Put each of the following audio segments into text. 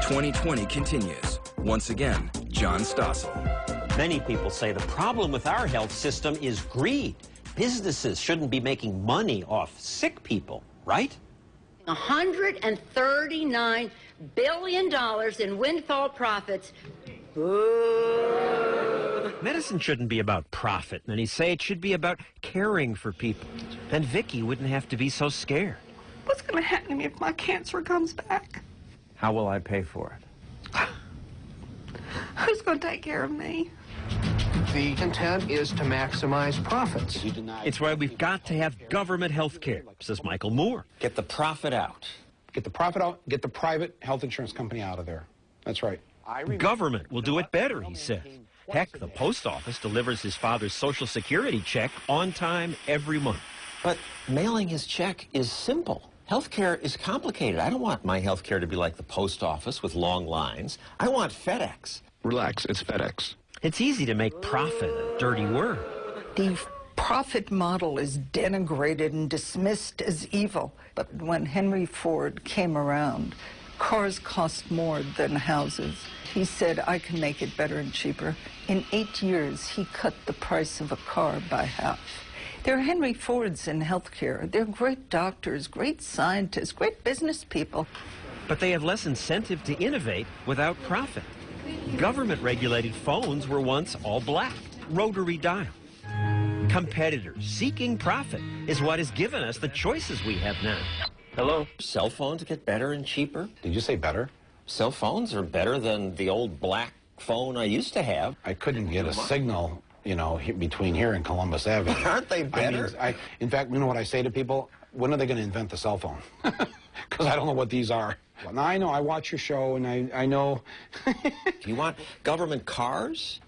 2020 continues. Once again, John Stossel. Many people say the problem with our health system is greed. Businesses shouldn't be making money off sick people, right? $139 billion in windfall profits. Boo. Medicine shouldn't be about profit. Many say it should be about caring for people. Then Vicky wouldn't have to be so scared. What's going to happen to me if my cancer comes back? How will I pay for it? Who's going to take care of me? The intent is to maximize profits. It's why we've got to have government health care, says Michael Moore. Get the profit out. Get the profit out, get the private health insurance company out of there. That's right. Government will do it better, he says. Heck, the post office delivers his father's Social Security check on time every month. But mailing his check is simple. Healthcare is complicated. I don't want my healthcare to be like the post office with long lines. I want FedEx. Relax, it's FedEx. It's easy to make profit a dirty word. The profit model is denigrated and dismissed as evil. But when Henry Ford came around, cars cost more than houses. He said, I can make it better and cheaper. In 8 years, he cut the price of a car by half. There are Henry Fords in healthcare. They're great doctors, great scientists, great business people. But they have less incentive to innovate without profit. Government-regulated phones were once all black, rotary dial. Competitors seeking profit is what has given us the choices we have now. Hello? Cell phones get better and cheaper? Did you say better? Cell phones are better than the old black phone I used to have. I couldn't get a signal, you know, between here and Columbus Avenue. Aren't they better? In fact, you know what I say to people? When are they going to invent the cell phone? Because I don't know what these are. Now, I know, I watch your show, and I know... Do you want government cars?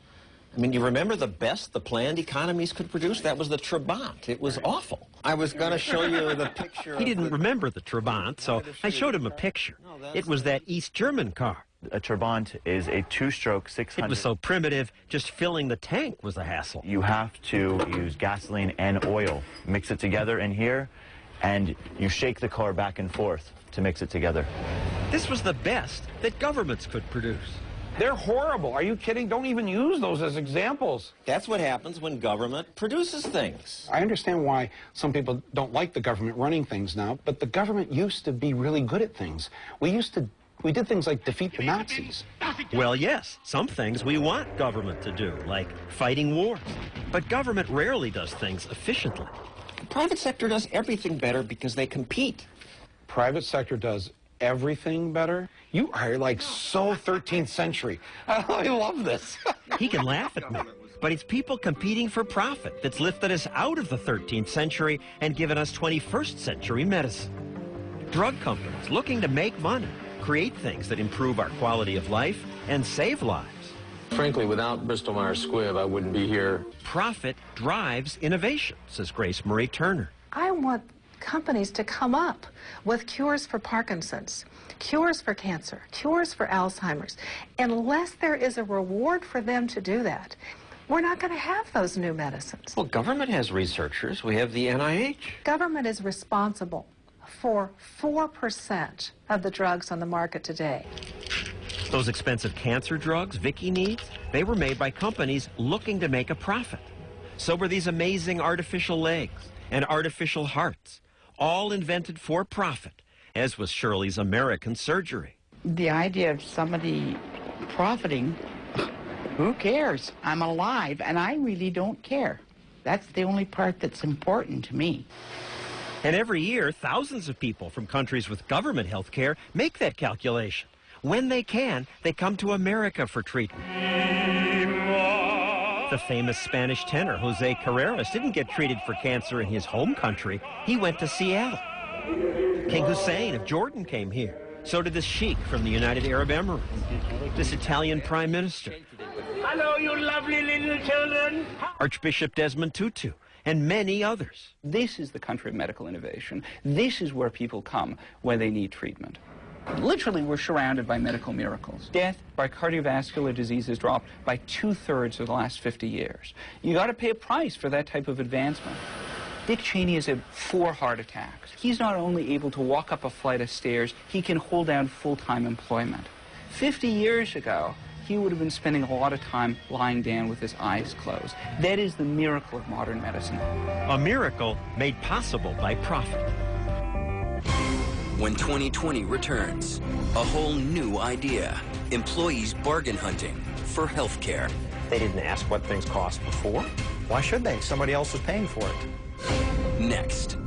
I mean, you remember the best the planned economies could produce? That was the Trabant. It was awful. I was going to show you the picture. He didn't remember the Trabant, so I showed him a picture. It was that East German car. A Trabant is a two-stroke 600. It was so primitive, just filling the tank was a hassle. You have to use gasoline and oil, mix it together in here, and you shake the car back and forth to mix it together. This was the best that governments could produce. They're horrible. Are you kidding? Don't even use those as examples. That's what happens when government produces things. I understand why some people don't like the government running things now, but the government used to be really good at things. We did things like defeat the Nazis. Well, yes, some things we want government to do, like fighting wars. But government rarely does things efficiently. The private sector does everything better because they compete. Private sector does everything better? You are like so 13th century. I love this. He can laugh at me, but it's people competing for profit that's lifted us out of the 13th century and given us 21st century medicine. Drug companies looking to make money, create things that improve our quality of life and save lives. Frankly, without Bristol-Myers Squibb, I wouldn't be here. Profit drives innovation, says Grace Marie Turner. I want companies to come up with cures for Parkinson's, cures for cancer, cures for Alzheimer's. Unless there is a reward for them to do that, we're not going to have those new medicines. Well, government has researchers. We have the NIH. Government is responsible for 4% of the drugs on the market today. Those expensive cancer drugs Vicky needs, they were made by companies looking to make a profit. So were these amazing artificial legs and artificial hearts, all invented for profit, as was Shirley's American surgery. The idea of somebody profiting, who cares? I'm alive, and I really don't care. That's the only part that's important to me. And every year, thousands of people from countries with government health care make that calculation. When they can, they come to America for treatment. The famous Spanish tenor, Jose Carreras, didn't get treated for cancer in his home country. He went to Seattle. King Hussein of Jordan came here. So did the Sheikh from the United Arab Emirates. This Italian Prime Minister. Hello, you lovely little children. Archbishop Desmond Tutu, and many others. This is the country of medical innovation. This is where people come when they need treatment. Literally, we're surrounded by medical miracles. Death by cardiovascular disease has dropped by 2/3 of the last 50 years. You got to pay a price for that type of advancement. Dick Cheney has had 4 heart attacks. He's not only able to walk up a flight of stairs, he can hold down full-time employment. 50 years ago, he would have been spending a lot of time lying down with his eyes closed. That is the miracle of modern medicine. A miracle made possible by profit. When 2020 returns, a whole new idea. Employees bargain hunting for health care. They didn't ask what things cost before. Why should they? Somebody else is paying for it. Next.